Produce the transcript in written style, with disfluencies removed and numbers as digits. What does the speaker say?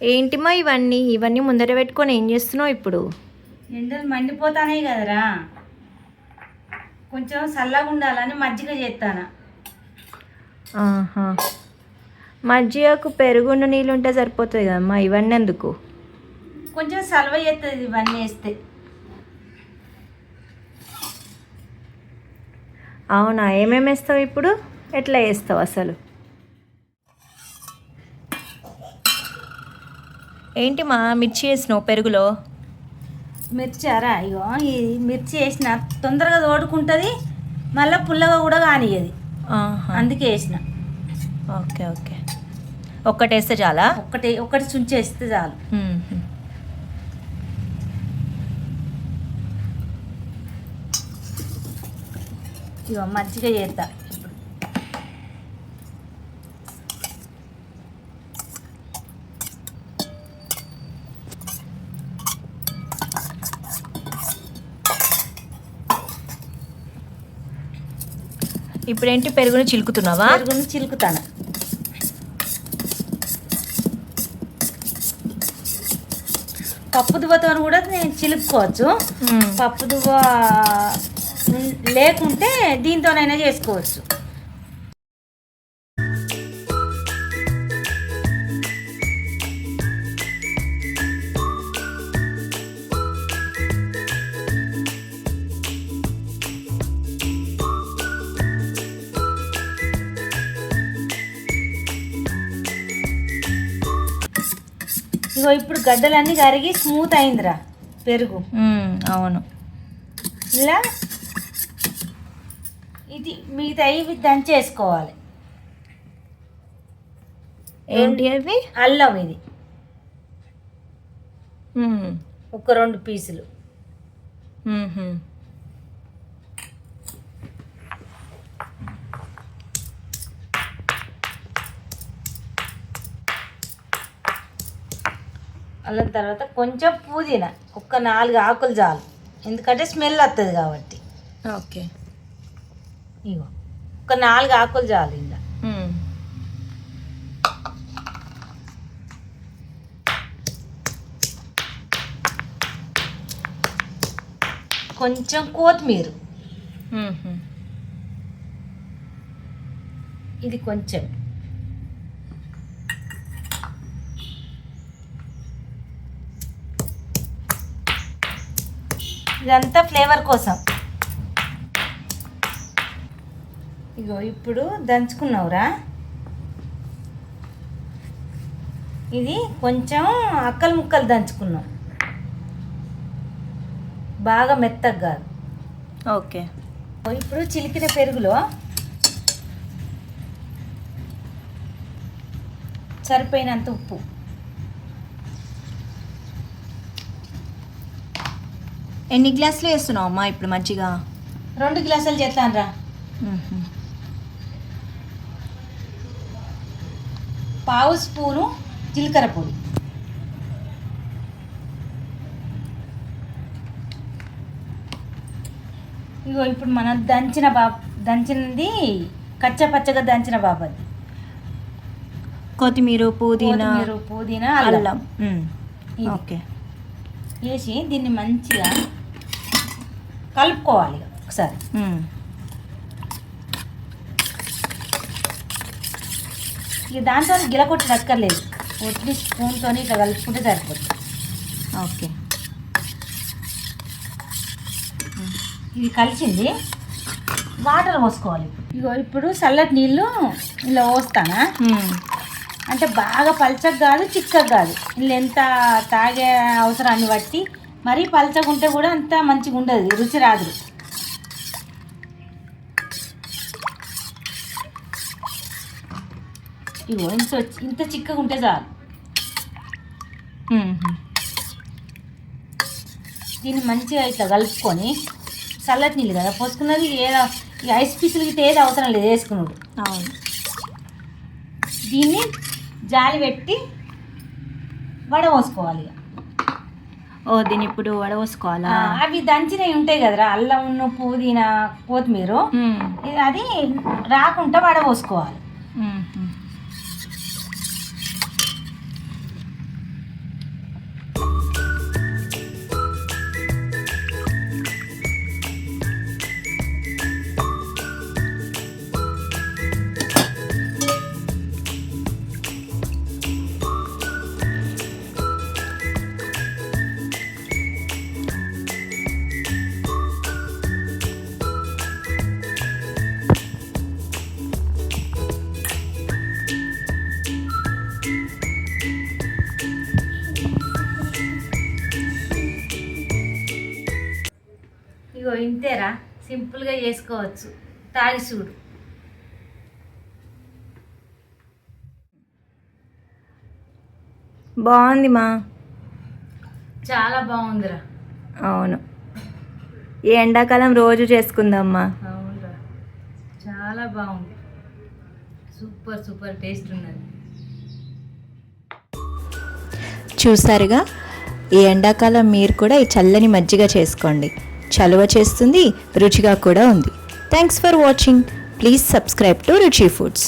ఏంటిమా ఇవన్నీ ఇవన్నీ ముందర పెట్టుకొని ఏం చేస్తున్నావు ఇప్పుడు? ఎండలు మండిపోతానే కదరా, కొంచెం చల్లగా ఉండాలని మజ్జిగ చేస్తాను. ఆహా, మజ్జిగకు పెరుగున్న నీళ్ళు ఉంటే సరిపోతుంది కదమ్మా, ఇవన్నీ ఎందుకు? కొంచెం సలవ చేస్తుంది ఇవన్నీ వేస్తే. అవునా, ఏమేమి వేస్తావు ఇప్పుడు? ఎట్లా వేస్తావు అసలు? ఏంటి మా మిర్చి వేసినావు పెరుగులో? మిర్చారా? ఇగో ఈ మిర్చి వేసిన తొందరగా తోడుకుంటుంది, మళ్ళీ పుల్లగా కూడా కానియది, అందుకే వేసిన. ఓకే ఓకే, ఒక్కటి వేస్తే చాలా? ఒక్కటి చుంచేస్తే చాలు. ఇగో మజ్జిగ చేస్తా ఇప్పుడు. ఇప్పుడేంటి పెరుగుని చిలుకుతున్నావా? పెరుగుని చిలుకుతాను. పప్పు దువ్వతో కూడా నేను చిలుపుకోవచ్చు. పప్పు దువ్వ లేకుంటే దీంతోనైనా చేసుకోవచ్చు. ఇగో ఇప్పుడు గడ్డలన్నీ కరిగి స్మూత్ అయిందిరా పెరుగు. అవును, ఇలా ఇది మిగతా ఇవి దంచేసుకోవాలి. ఏంటి అవి? అల్లం, ఇది ఒక 2 పీసులు. అల్లం తర్వాత కొంచెం పుదీనా, ఒక 4 ఆకులు చాలు, ఎందుకంటే స్మెల్ వస్తుంది కాబట్టి. ఓకే, ఇగో ఒక 4 ఆకులు చాలు. ఇంకా కొంచెం కొత్తిమీర, ఇది కొంచెం. ఇదంతా ఫ్లేవర్ కోసం. ఇగో ఇప్పుడు దంచుకున్నావురా, ఇది కొంచెం అక్కలు ముక్కలు దంచుకున్నాం, బాగా మెత్తగా కాదు. ఓకే, ఇప్పుడు చిలికిన పెరుగులో సరిపోయినంత ఉప్పు, ఎన్ని గ్లాసులు వేస్తున్నావు అమ్మా ఇప్పుడు మజ్జిగ? 2 గ్లాసులు చేస్తాను రా. పావు స్పూను జీలకర్ర పొడి, ఇగో ఇప్పుడు మనం దంచినది కచ్చపచ్చగా దంచిన బాబది. కొత్తిమీర, పుదీనా, అల్లం. ఓకే, వేసి దీన్ని మంచిగా కలుపుకోవాలి ఒకసారి. ఇక దాంతో గిలకొట్టి దక్కర్లేదు, ఒట్టి స్పూన్తో ఇట్లా కలుపుకుంటే సరిపోతుంది. ఓకే, ఇది కలిసింది, వాటర్ పోసుకోవాలి. ఇగో ఇప్పుడు చల్లటి నీళ్ళు ఇలా పోస్తానా, అంటే బాగా పల్చగా కాదు చిక్కగా కాదు, ఇలా ఎంత తాగే అవసరాన్ని బట్టి. మరీ పల్చగా ఉంటే కూడా అంత మంచిగా ఉండదు, రుచి రాదు. ఇగో ఇంత చిక్కగా ఉంటే చాలు. దీన్ని మంచిగా ఇట్లా కలుపుకొని, చల్లటి నీళ్ళు కదా పోసుకున్నది, ఈ ఐస్ పీసులకి ఏది అవసరం లేదు వేసుకున్నాడు. అవును, దీన్ని జాలి పెట్టి వడపోసుకోవాలి. ఓ, దీన్ని ఇప్పుడు వడపోసుకోవాలా? అవి దంచినవి ఉంటాయి కదరా, అల్లం, పుదీనా, కొత్తిమీర, అది రాకుండా వడపోసుకోవాలి. సింపుల్గా చేసుకోవచ్చు. తాగి చూడు. బాగుంది మా. చాలా బాగుందిరా. అవును, ఈ ఎండాకాలం రోజు చేసుకుందామ్మా. అవునురా, చాలా బాగుంది. సూపర్ సూపర్ టేస్ట్ ఉన్నది. చూసారుగా, ఈ ఎండాకాలం మీరు కూడా ఈ చల్లని మజ్జిగ చేసుకోండి. చలువ చేస్తుంది, రుచిగా కూడా ఉంది. Thanks for watching. Please subscribe to రుచి ఫుడ్స్.